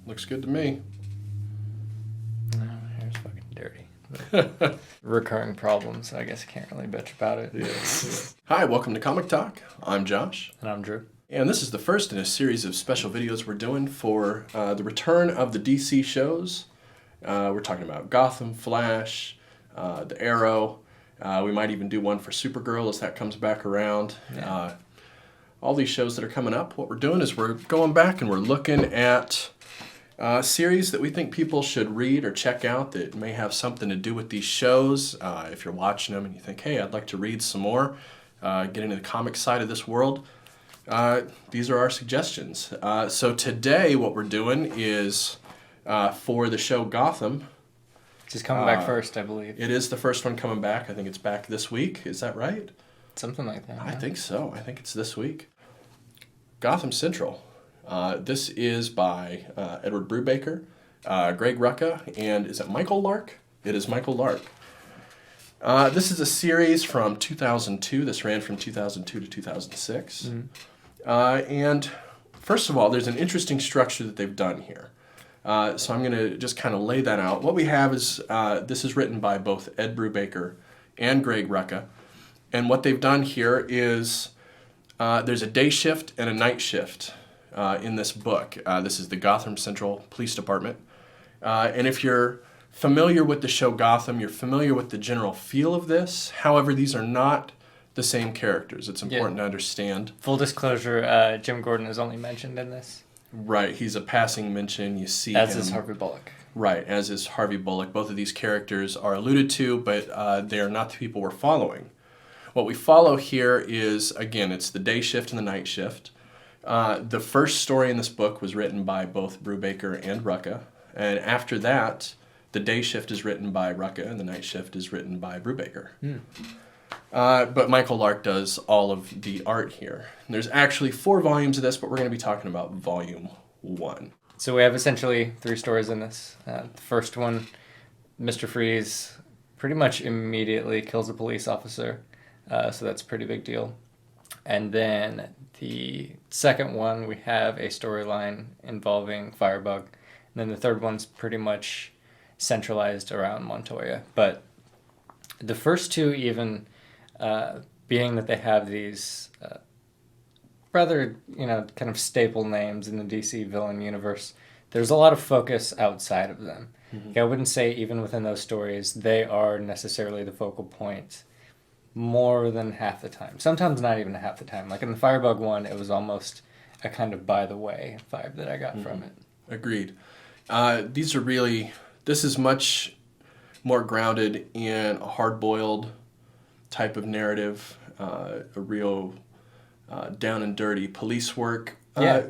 Looks good to me. No, hair's fucking dirty. Recurring problems. I guess I can't really bitch about it. Yes. Hi, welcome to Comic Talk. I'm Josh. And I'm Drew. And this is the first in a series of special videos we're doing for the return of the DC shows. We're talking about Gotham, Flash, the Arrow. We might even do one for Supergirl as that comes back around. Yeah. All these shows that are coming up, what we're doing is we're going back and we're looking at series that we think people should read or check out that may have something to do with these shows. If you're watching them and you think, hey, I'd like to read some more, get into the comic side of this world, these are our suggestions. So today what we're doing is for the show Gotham. She's coming back first, I believe. It is the first one coming back. I think it's back this week. Is that right? Something like that. I think so. I think it's this week. Gotham Central. This is by Edward Brubaker, Greg Rucka, and is it Michael Lark? It is Michael Lark. This is a series from 2002. This ran from 2002 to 2006. Mm-hmm. And first of all, there's an interesting structure that they've done here. So I'm going to just kind of lay that out. What we have is, this is written by both Ed Brubaker and Greg Rucka. And what they've done here is there's a day shift and a night shift in this book. This is the Gotham Central Police Department. And if you're familiar with the show Gotham, you're familiar with the general feel of this. However, these are not the same characters. It's important to understand. Full disclosure, Jim Gordon is only mentioned in this. Right, he's a passing mention. You see as him. is Harvey Bullock. Right, as is Harvey Bullock. Both of these characters are alluded to, but they are not the people we're following. What we follow here is, again, it's the day shift and the night shift. The first story in this book was written by both Brubaker and Rucka, and after that, the day shift is written by Rucka and the night shift is written by Brubaker. But Michael Lark does all of the art here. And there's actually 4 volumes of this, but we're going to be talking about volume 1. So we have essentially 3 stories in this. The first one, Mr. Freeze pretty much immediately kills a police officer, so that's a pretty big deal. And then the second one, we have a storyline involving Firebug. And then the third one's pretty much centralized around Montoya. But the first 2 even... being that they have these rather, kind of staple names in the DC villain universe, there's a lot of focus outside of them. Mm-hmm. I wouldn't say even within those stories they are necessarily the focal point more than half the time. Sometimes not even half the time. Like in the Firebug one, it was almost a kind of by the way vibe that I got from it. Agreed. This is much more grounded in a hard-boiled type of narrative, a real down and dirty police work,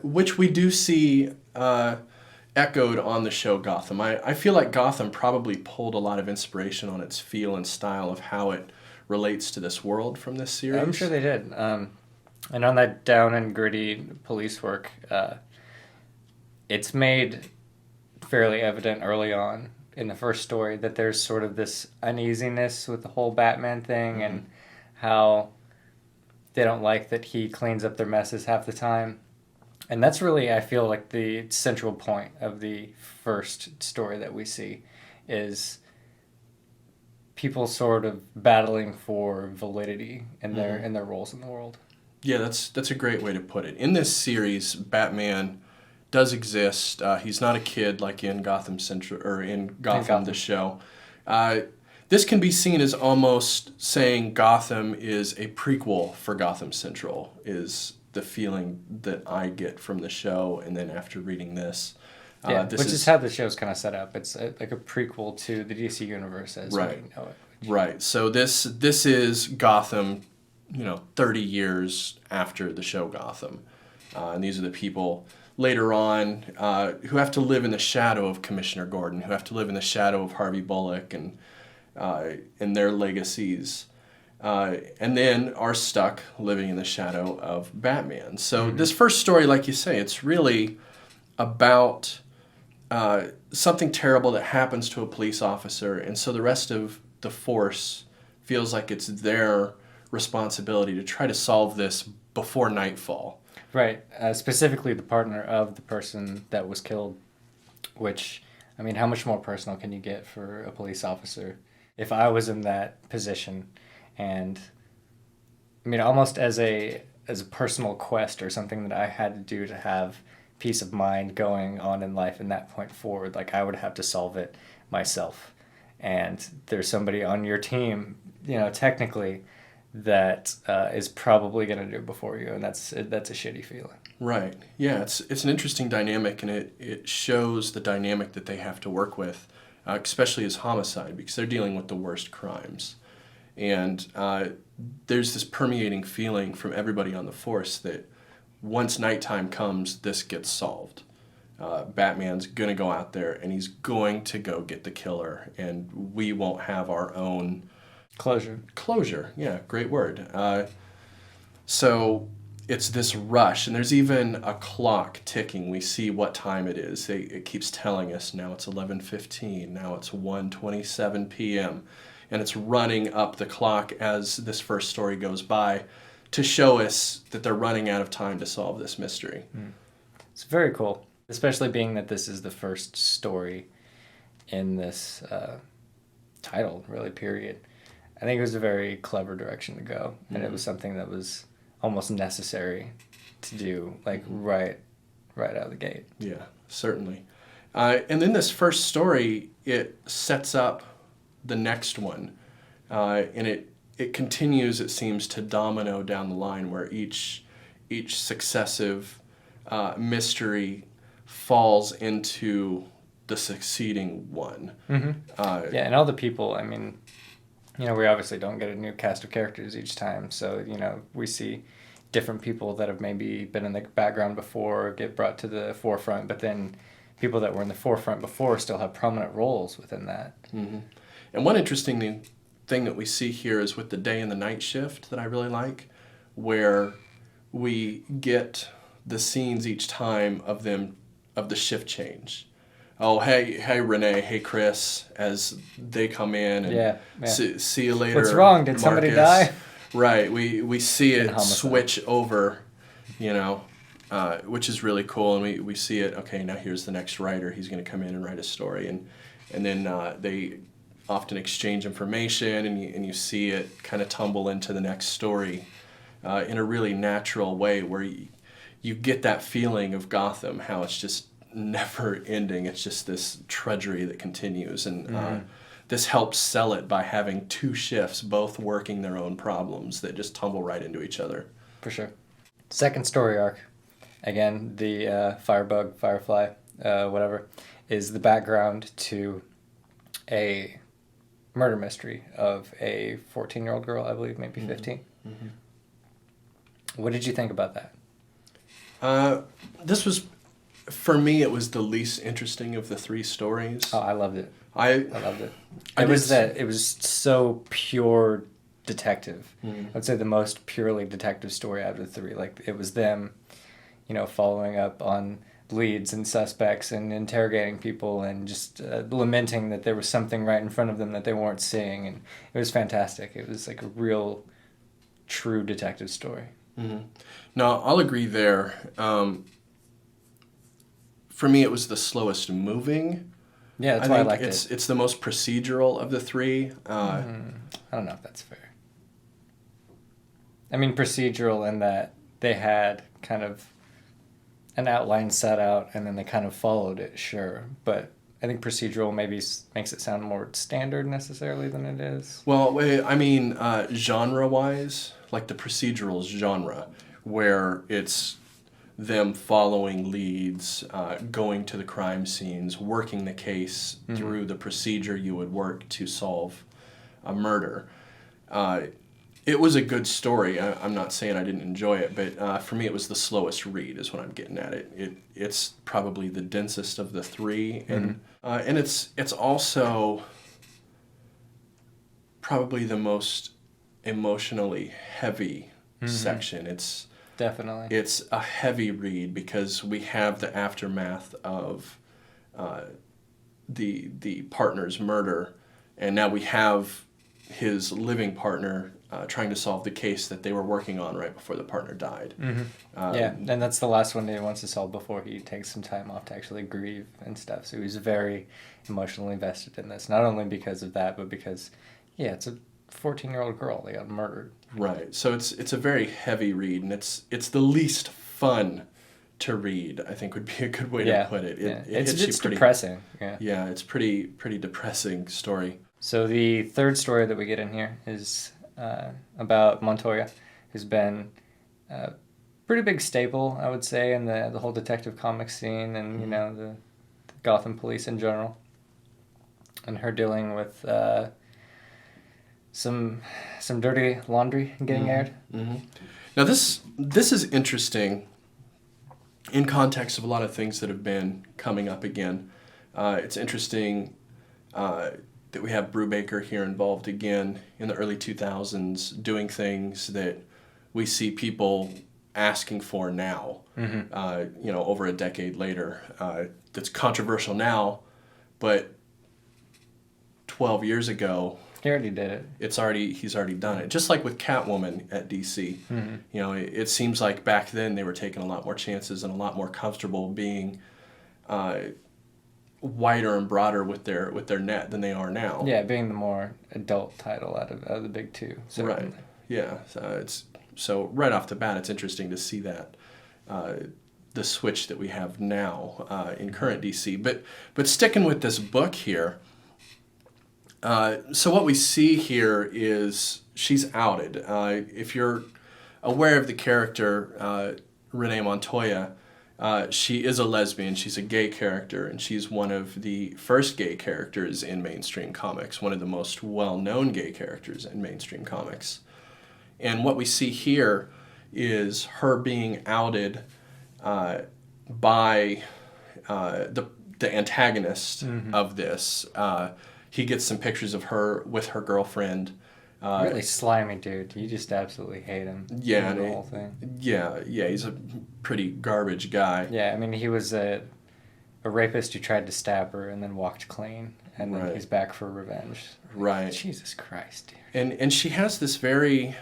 which we do see echoed on the show Gotham. I feel like Gotham probably pulled a lot of inspiration on its feel and style of how it relates to this world from this series. I'm sure they did. And on that down and gritty police work, it's made fairly evident early on in the first story that there's sort of this uneasiness with the whole Batman thing and how they don't like that he cleans up their messes half the time. And that's really, I feel like, the central point of the first story that we see is people sort of battling for validity in their roles in the world. Yeah, that's a great way to put it. In this series, Batman does exist. He's not a kid like in Gotham Central or in Gotham, the show. This can be seen as almost saying Gotham is a prequel for Gotham Central, is the feeling that I get from the show, and then after reading this. Which is how the show's kind of set up. It's like a prequel to the DC universe as we know it. Right. So this is Gotham, 30 years after the show Gotham. And these are the people later on who have to live in the shadow of Commissioner Gordon, who have to live in the shadow of Harvey Bullock and their legacies, and then are stuck living in the shadow of Batman. So this first story, like you say, it's really about something terrible that happens to a police officer, and so the rest of the force feels like it's their responsibility to try to solve this before nightfall. Right. Specifically the partner of the person that was killed which, I mean, how much more personal can you get for a police officer? If I was in that position, and I mean, almost as a personal quest or something that I had to do to have peace of mind going on in life in that point forward, like I would have to solve it myself. And there's somebody on your team, technically, that is probably going to do it before you, and that's a shitty feeling. Right. Yeah, it's an interesting dynamic, and it shows the dynamic that they have to work with, especially as homicide, because they're dealing with the worst crimes. And there's this permeating feeling from everybody on the force that once nighttime comes, this gets solved. Batman's going to go out there, and he's going to go get the killer, and we won't have our own... Closure, yeah, great word. So it's this rush, and there's even a clock ticking. We see what time it is. It keeps telling us now it's 11:15, now it's 1:27 p.m., and it's running up the clock as this first story goes by to show us that they're running out of time to solve this mystery. It's very cool, especially being that this is the first story in this title, really, period. I think it was a very clever direction to go, and it was something that was almost necessary to do, like right out of the gate. Yeah, certainly. And then this first story, it sets up the next one, and it continues, it seems, to domino down the line, where each successive mystery falls into the succeeding one. Yeah, and all the people, I mean, we obviously don't get a new cast of characters each time, so, we see different people that have maybe been in the background before get brought to the forefront, but then people that were in the forefront before still have prominent roles within that. And one interesting thing that we see here is with the day and the night shift that I really like, where we get the scenes each time of the shift change. Oh, hey, Renee, hey, Chris, as they come in and Yeah. see you later. What's wrong? Did somebody Marcus. die? Right. We see it Homicide. switch over, which is really cool. And we see it, okay, now here's the next writer. He's going to come in and write a story. And then they often exchange information, and you see it kind of tumble into the next story in a really natural way, where you get that feeling of Gotham, how it's just never ending. It's just this trudgery that continues, and this helps sell it by having two shifts both working their own problems that just tumble right into each other. For sure. Second story arc, again, the Firebug, Firefly, whatever, is the background to a murder mystery of a 14-year-old girl, I believe, maybe 15. What did you think about that? This was, for me, it was the least interesting of the three stories. Oh, I loved it. I loved it. It was so pure detective. I'd say the most purely detective story out of the three. Like, it was them, following up on leads and suspects and interrogating people and just lamenting that there was something right in front of them that they weren't seeing. And it was fantastic. It was like a real, true detective story. No, I'll agree there. For me, it was the slowest moving. Yeah, that's why I liked it. It's the most procedural of the three. I don't know if that's fair. I mean, procedural in that they had kind of an outline set out and then they kind of followed it, sure. But I think procedural maybe makes it sound more standard necessarily than it is. Well, I mean, genre-wise, like the procedural genre, where it's them following leads, going to the crime scenes, working the case through the procedure you would work to solve a murder. It was a good story. I'm not saying I didn't enjoy it, but for me it was the slowest read is what I'm getting at. It's probably the densest of the three, and it's also probably the most emotionally heavy section. Definitely. It's a heavy read because we have the aftermath of the partner's murder, and now we have his living partner trying to solve the case that they were working on right before the partner died. Yeah, and that's the last one that he wants to solve before he takes some time off to actually grieve and stuff. So he's very emotionally invested in this, not only because of that, but because, yeah, it's a 14-year-old girl. They got murdered. Right. So it's a very heavy read, and it's the least fun to read, I think would be a good way to put it. It it's hits you pretty depressing. Yeah. Yeah, it's pretty depressing story. So the third story that we get in here is about Montoya, who's been a pretty big staple, I would say, in the whole detective comics scene and, you know, the Gotham police in general. And her dealing with some dirty laundry getting aired. Now this is interesting in context of a lot of things that have been coming up again. It's interesting that we have Brubaker here involved again in the early 2000s doing things that we see people asking for now, you know, over a decade later. That's controversial now, but 12 years ago, He already did it. he's already done it. Just like with Catwoman at DC. You know, it seems like back then they were taking a lot more chances and a lot more comfortable being wider and broader with their net than they are now. Yeah, being the more adult title out of the big two. Certainly. Right. Yeah. So right off the bat, it's interesting to see that the switch that we have now in current DC. But sticking with this book here. So what we see here is she's outed. If you're aware of the character Renee Montoya, she is a lesbian. She's a gay character, and she's one of the first gay characters in mainstream comics, one of the most well-known gay characters in mainstream comics. And what we see here is her being outed by the antagonist of this. He gets some pictures of her with her girlfriend. Really slimy dude. You just absolutely hate him. Yeah, the whole thing. Yeah, he's a pretty garbage guy. Yeah, I mean, he was a rapist who tried to stab her and then walked clean, and then he's back for revenge. Right. Jesus Christ, dude. And she has this very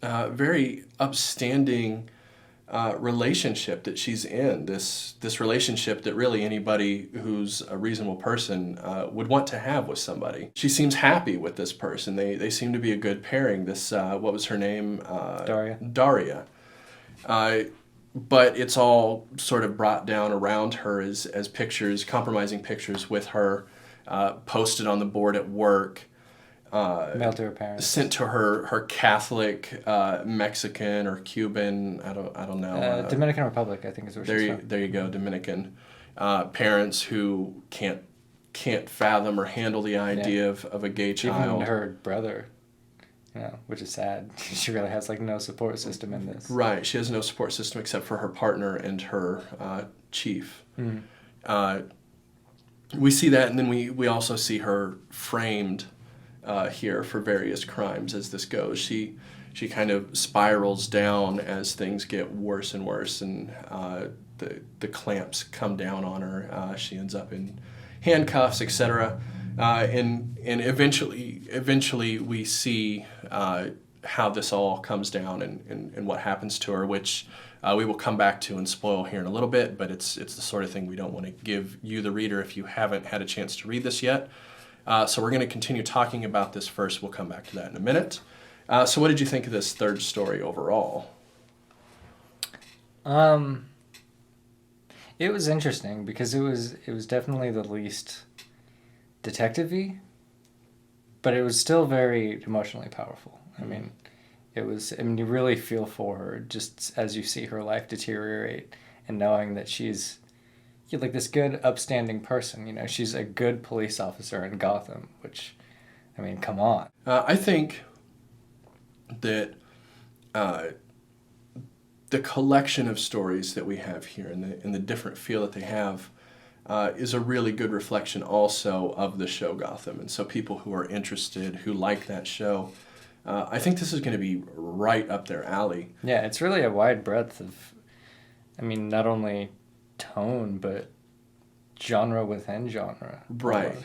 very upstanding relationship that she's in. This relationship that really anybody who's a reasonable person would want to have with somebody. She seems happy with this person. They seem to be a good pairing. This what was her name? Daria. But it's all sort of brought down around her as pictures, compromising pictures with her, posted on the board at work. Mailed to her parents. Sent to her Catholic Mexican or Cuban, I don't know. Dominican Republic, I think is where she's from. There you go, Dominican parents who can't fathom or handle the idea of a gay child. Even her brother, you know, which is sad. She really has like no support system in this. Right, she has no support system except for her partner and her chief. We see that, and then we also see her framed here for various crimes as this goes. She kind of spirals down as things get worse and worse, and the clamps come down on her. She ends up in handcuffs, etc. And eventually we see how this all comes down and what happens to her, which we will come back to and spoil here in a little bit. But it's the sort of thing we don't want to give you, the reader, if you haven't had a chance to read this yet. So we're going to continue talking about this first. We'll come back to that in a minute. So what did you think of this third story overall? It was interesting because it was definitely the least detective-y, but it was still very emotionally powerful. I mean, you really feel for her just as you see her life deteriorate and knowing that she's like this good, upstanding person. You know, she's a good police officer in Gotham, which, I mean, come on. I think that the collection of stories that we have here and the different feel that they have is a really good reflection also of the show Gotham. And so people who are interested, who like that show, I think this is going to be right up their alley. Yeah, it's really a wide breadth of, I mean, not only tone, but genre within genre. Right.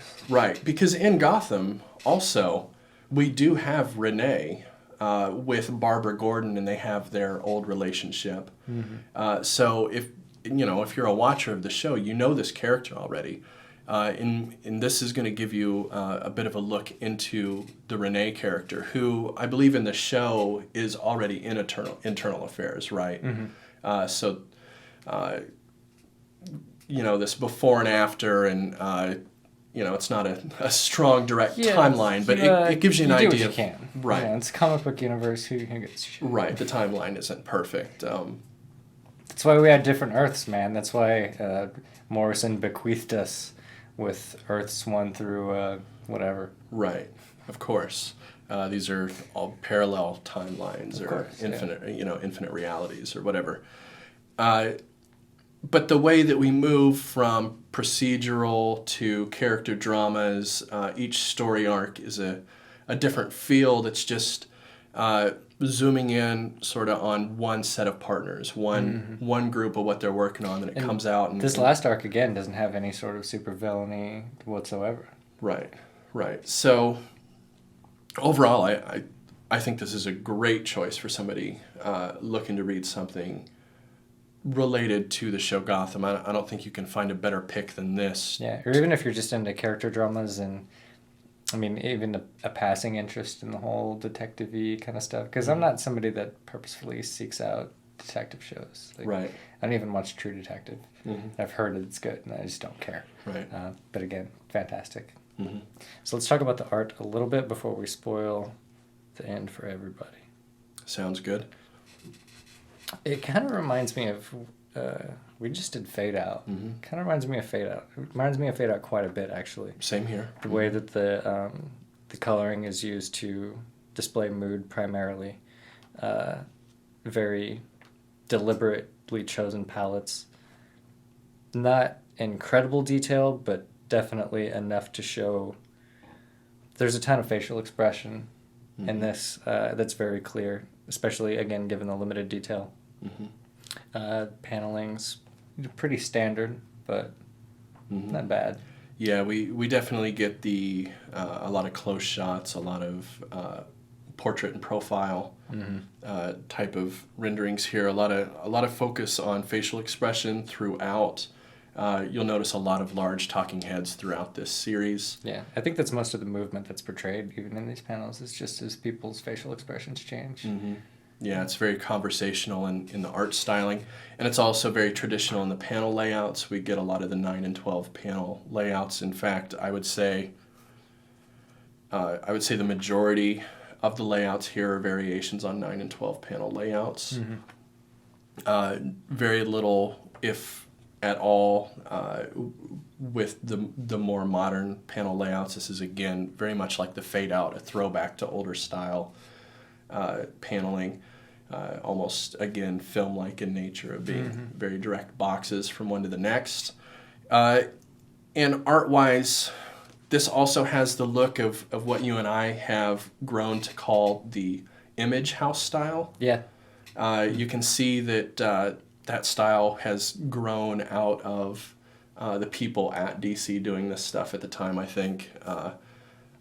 Because in Gotham, also, we do have Renee with Barbara Gordon, and they have their old relationship. So if you're a watcher of the show, you know this character already. And this is going to give you a bit of a look into the Renee character, who I believe in the show is already in internal affairs, right? So, this before and after, and it's not a strong, direct timeline, but it gives you an idea. Do what you can. Right. Yeah, it's a comic book universe. Who gets shit? Right. The timeline isn't perfect. That's why we had different Earths, man. That's why Morrison bequeathed us with Earths 1 through whatever. Right. Of course. These are all parallel timelines, infinite, infinite realities or whatever. But the way that we move from procedural to character dramas, each story arc is a different feel that's just zooming in sort of on one set of partners, one group of what they're working on, and it comes out. And this last arc, again, doesn't have any sort of super villainy whatsoever. Right. So overall, I think this is a great choice for somebody looking to read something related to the show Gotham. I don't think you can find a better pick than this. Yeah, or even if you're just into character dramas and, I mean, even a passing interest in the whole detective-y kind of stuff. Because I'm not somebody that purposefully seeks out detective shows. Right. I don't even watch True Detective. I've heard it's good, and I just don't care. Right. But again, fantastic. So let's talk about the art a little bit before we spoil the end for everybody. Sounds good. It kind of reminds me of, we just did Fade Out. Kind of reminds me of Fade Out. It reminds me of Fade Out quite a bit, actually. Same here. The way that the coloring is used to display mood primarily. Very deliberately chosen palettes. Not incredible detail, but definitely enough to show there's a ton of facial expression in this that's very clear, especially, again, given the limited detail. Paneling's pretty standard, but not bad. Yeah, we definitely get a lot of close shots, a lot of portrait and profile type of renderings here. A lot of focus on facial expression throughout. You'll notice a lot of large talking heads throughout this series. Yeah, I think that's most of the movement that's portrayed, even in these panels, is just as people's facial expressions change. Yeah, it's very conversational in the art styling, and it's also very traditional in the panel layouts. We get a lot of the 9 and 12 panel layouts. In fact, I would say the majority of the layouts here are variations on 9 and 12 panel layouts. Very little, if at all, with the more modern panel layouts. This is, again, very much like the Fade Out, a throwback to older style paneling, almost, again, film-like in nature of being very direct boxes from one to the next. And art-wise, this also has the look of what you and I have grown to call the image house style. Yeah. You can see that that style has grown out of the people at DC doing this stuff at the time, I think.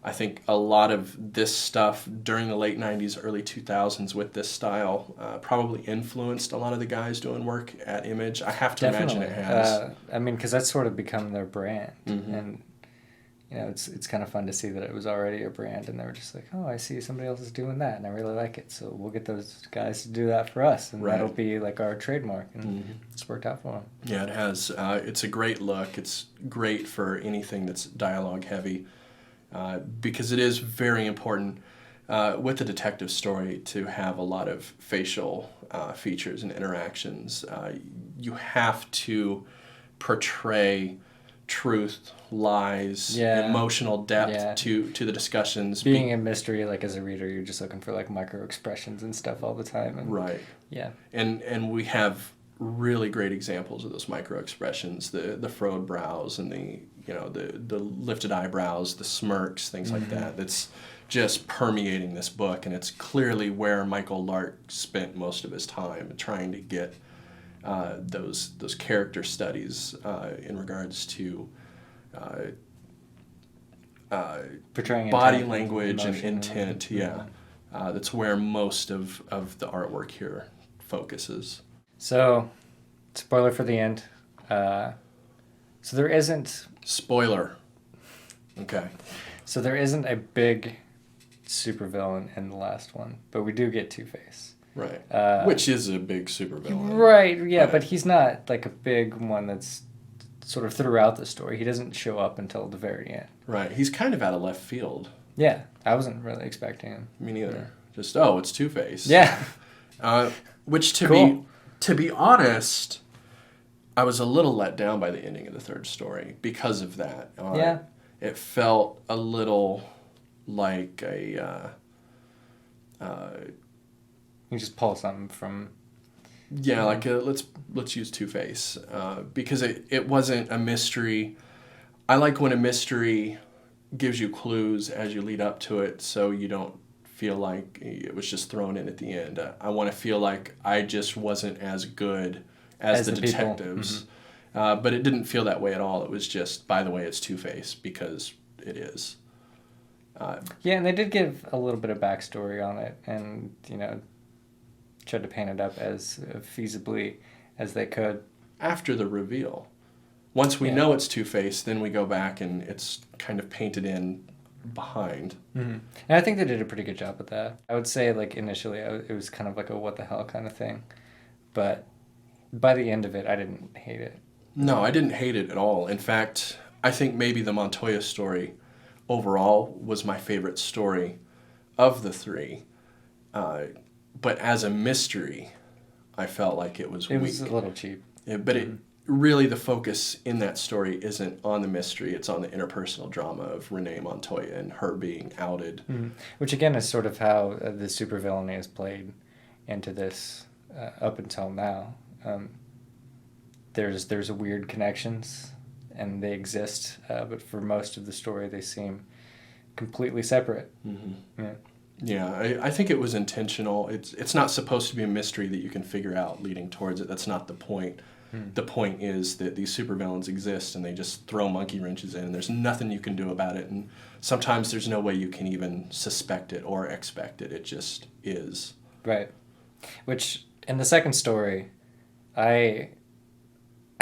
I think a lot of this stuff during the late 90s, early 2000s with this style probably influenced a lot of the guys doing work at Image. I have to imagine it has. I mean, because that's sort of become their brand. And, it's kind of fun to see that it was already a brand, and they were just like, oh, I see somebody else is doing that, and I really like it, so we'll get those guys to do that for us, and that'll be like our trademark, and it's worked out for them. Yeah, it has. It's a great look. It's great for anything that's dialogue heavy. Because it is very important with the detective story to have a lot of facial features and interactions. You have to portray truth, lies, emotional depth to the discussions. Being a mystery, like as a reader, you're just looking for like micro expressions and stuff all the time. And, right. Yeah. And we have really great examples of those micro expressions, the furrowed brows and the lifted eyebrows, the smirks, things like that. That's just permeating this book, and it's clearly where Michael Lark spent most of his time trying to get those character studies in regards to Portraying body intent, language and emotion, intent. Yeah, that's where most of the artwork here focuses. So, spoiler for the end. So there isn't. Spoiler. Okay. So there isn't a big supervillain in the last one, but we do get Two-Face. Right. Which is a big supervillain. Right. Yeah, but he's not like a big one that's sort of throughout the story. He doesn't show up until the very end. Right. He's kind of out of left field. Yeah, I wasn't really expecting him. Me neither. Yeah. Just it's Two-Face. Yeah. Which Cool. to be honest, I was a little let down by the ending of the third story because of that. Yeah. It felt a little like a. You just pull something from. Yeah, like let's use Two-Face because it wasn't a mystery. I like when a mystery gives you clues as you lead up to it, so you don't feel like it was just thrown in at the end. I want to feel like I just wasn't as good as the detectives, but it didn't feel that way at all. It was just, by the way, it's Two-Face because it is. Yeah, and they did give a little bit of backstory on it, and tried to paint it up as feasibly as they could. After the reveal. Once we know it's Two-Face, then we go back and it's kind of painted in behind. Mm-hmm. And I think they did a pretty good job with that. I would say, like, initially it was kind of like a what the hell kind of thing. But by the end of it, I didn't hate it. No, I didn't hate it at all. In fact, I think maybe the Montoya story overall was my favorite story of the three. But as a mystery, I felt like it was weak. It was a little cheap. But it really, the focus in that story isn't on the mystery. It's on the interpersonal drama of Renee Montoya and her being outed. Mm-hmm. Which, again, is sort of how the supervillainy is played into this up until now. There's a weird connections, and they exist, but for most of the story, they seem completely separate. Mm-hmm. Yeah. Yeah, I think it was intentional. It's not supposed to be a mystery that you can figure out leading towards it. That's not the point. The point is that these supervillains exist and they just throw monkey wrenches in and there's nothing you can do about it. And sometimes there's no way you can even suspect it or expect it. It just is. Right. Which, in the second story, I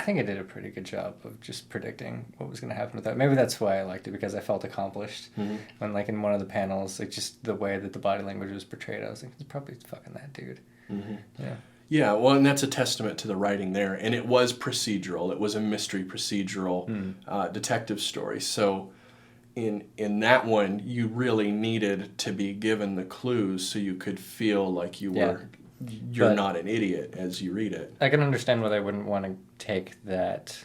think I did a pretty good job of just predicting what was going to happen with that. Maybe that's why I liked it, because I felt accomplished. When, like, in one of the panels, like, just the way that the body language was portrayed, I was like, it's probably fucking that dude. Yeah. Yeah, well, and that's a testament to the writing there. And it was procedural. It was a mystery procedural detective story. So in that one, you really needed to be given the clues so you could feel like you're not an idiot as you read it. I can understand why they wouldn't want to take that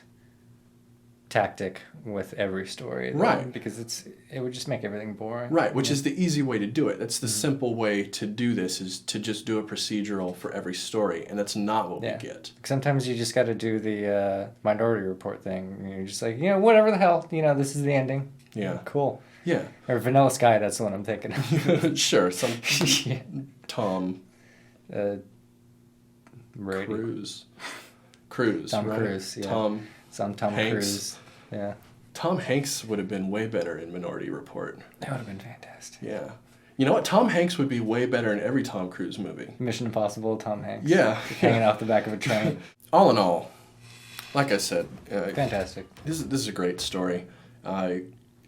tactic with every story. Right. Because it would just make everything boring. Right, which is the easy way to do it. That's the simple way to do this, is to just do a procedural for every story, and that's not what we get. Sometimes you just got to do the Minority Report thing. You're just like, whatever the hell, this is the ending. Yeah. Cool. Yeah. Or Vanilla Sky, that's the one I'm thinking of. Sure, Tom Cruise. Tom right? Cruise, yeah. Tom Hanks. Cruise. Yeah. Tom Hanks would have been way better in Minority Report. That would have been fantastic. Yeah. You know what? Tom Hanks would be way better in every Tom Cruise movie. Mission Impossible, Tom Hanks. Yeah. Hanging off the back of a train. All in all, like I said, fantastic. This is a great story.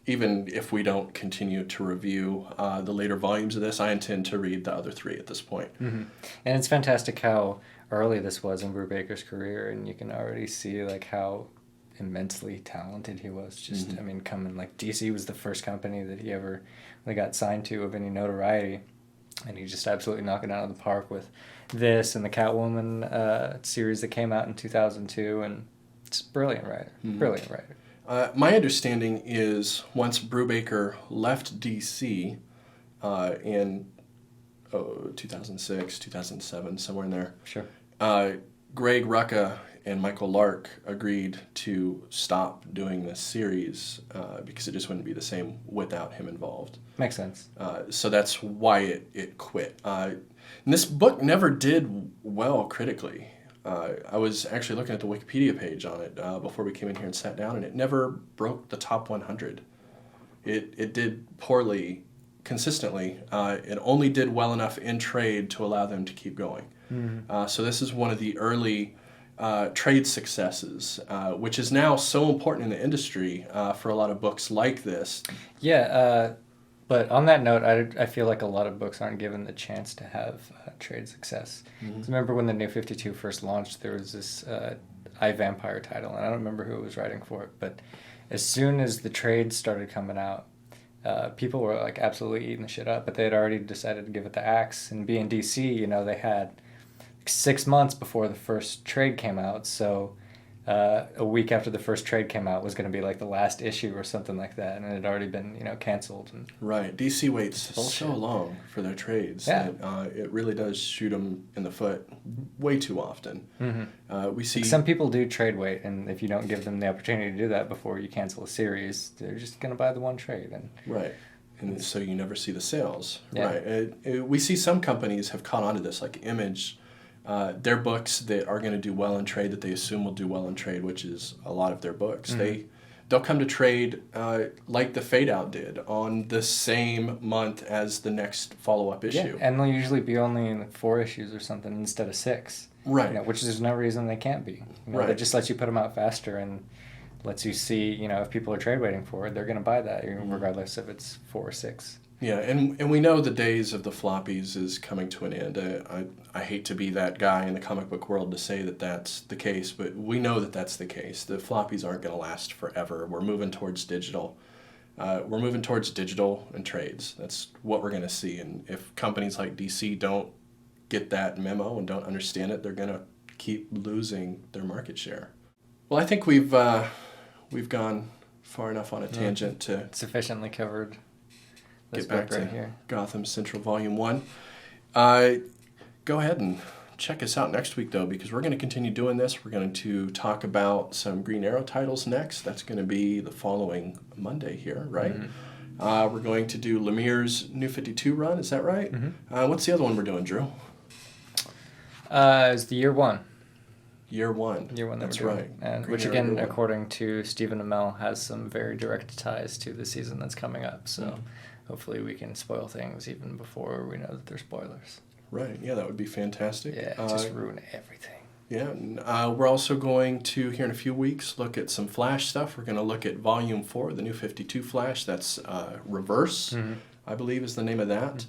Even if we don't continue to review the later volumes of this, I intend to read the other three at this point. Mm-hmm. And it's fantastic how early this was in Brubaker's career, and you can already see like how immensely talented he was. Just, I mean, coming, like, DC was the first company that he ever really got signed to of any notoriety, and he just absolutely knocked it out of the park with this and the Catwoman series that came out in 2002, and it's a brilliant writer. Brilliant writer. My understanding is once Brubaker left DC in 2006, 2007, somewhere in there. Sure. Greg Rucka and Michael Lark agreed to stop doing this series because it just wouldn't be the same without him involved. Makes sense. So that's why it quit. And this book never did well critically. I was actually looking at the Wikipedia page on it before we came in here and sat down, and it never broke the top 100. it did poorly consistently. It only did well enough in trade to allow them to keep going. So this is one of the early trade successes, which is now so important in the industry for a lot of books like this. Yeah, but on that note, I feel like a lot of books aren't given the chance to have trade success. 'Cause remember when the New 52 first launched, there was this iVampire title, and I don't remember who was writing for it, but as soon as the trades started coming out, people were like absolutely eating the shit up, but they had already decided to give it to Axe. And being DC, you know, they had 6 months before the first trade came out, so a week after the first trade came out was going to be like the last issue or something like that, and it had already been, you know, canceled. And Right, DC waits so long for their trades that it really does shoot them in the foot way too often. We see some people do trade wait, and if you don't give them the opportunity to do that before you cancel a series, they're just going to buy the one trade. And right, and so you never see the sales. Yeah. Right, we see some companies have caught on to this, like Image. Their books that are going to do well in trade, that they assume will do well in trade, which is a lot of their books. They'll come to trade like the Fade Out did on the same month as the next follow-up issue. Yeah, and they'll usually be only in 4 issues or something instead of 6. Right. You know, which there's no reason they can't be. You know, Right. It just lets you put them out faster and lets you see, you know, if people are trade waiting for it, they're going to buy that, regardless if it's 4 or 6. Yeah, and we know the days of the floppies is coming to an end. I hate to be that guy in the comic book world to say that that's the case, but we know that that's the case. The floppies aren't going to last forever. We're moving towards digital. We're moving towards digital and trades. That's what we're going to see. And if companies like DC don't get that memo and don't understand it, they're going to keep losing their market share. Well, I think we've gone far enough on a tangent to Sufficiently covered. Get back right to here. Gotham Central Volume 1. Go ahead and check us out next week, though, because we're going to continue doing this. We're going to talk about some Green Arrow titles next. That's going to be the following Monday here, right? We're going to do Lemire's New 52 run. Is that right? What's the other one we're doing, Drew? It's the year 1. Year 1. Year 1, that's we're doing. right. And Green which, Arrow again, Year 1. according to Stephen Amell, has some very direct ties to the season that's coming up. So hopefully we can spoil things even before we know that they're spoilers. Right. Yeah, that would be fantastic. Yeah, just ruin everything. Yeah, and we're also going to, here in a few weeks, look at some Flash stuff. We're going to look at Volume 4, the New 52 Flash. That's Reverse, I believe is the name of that.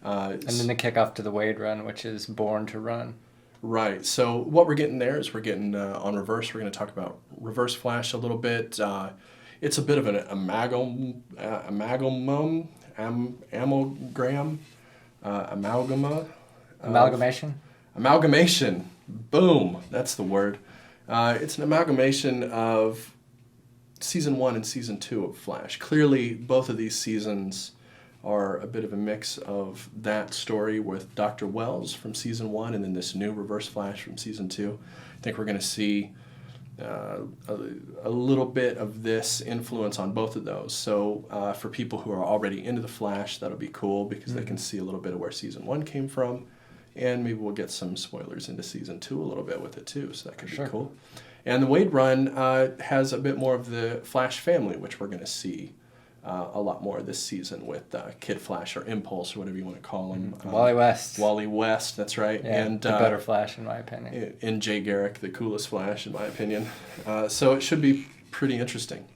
And then the kickoff to the Wade run, which is Born to Run. Right. So what we're getting there is we're getting on Reverse. We're going to talk about Reverse Flash a little bit. It's a bit of an amalgamation. Boom. That's the word. It's an amalgamation of Season 1 and Season 2 of Flash. Clearly, both of these seasons are a bit of a mix of that story with Dr. Wells from Season 1 and then this new Reverse Flash from Season 2. I think we're going to see a little bit of this influence on both of those. So for people who are already into the Flash, that'll be cool because they can see a little bit of where Season 1 came from. And maybe we'll get some spoilers into Season 2 a little bit with it too, so that could be cool. And the Wade run has a bit more of the Flash family, which we're going to see a lot more this season with Kid Flash or Impulse or whatever you want to call him. Wally West. Wally West, that's right. Yeah, and the better Flash, in my opinion. And Jay Garrick, the coolest Flash, in my opinion. So it should be pretty interesting.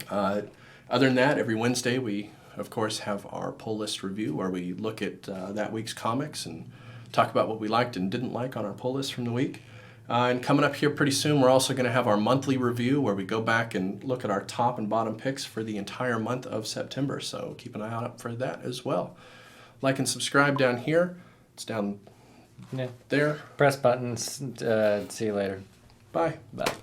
Other than that, every Wednesday we, of course, have our pull list review where we look at that week's comics and talk about what we liked and didn't like on our pull list from the week. And coming up here pretty soon, we're also going to have our monthly review where we go back and look at our top and bottom picks for the entire month of September. So keep an eye out for that as well. Like and subscribe down here. It's down there. Press buttons. See you later. Bye. Bye.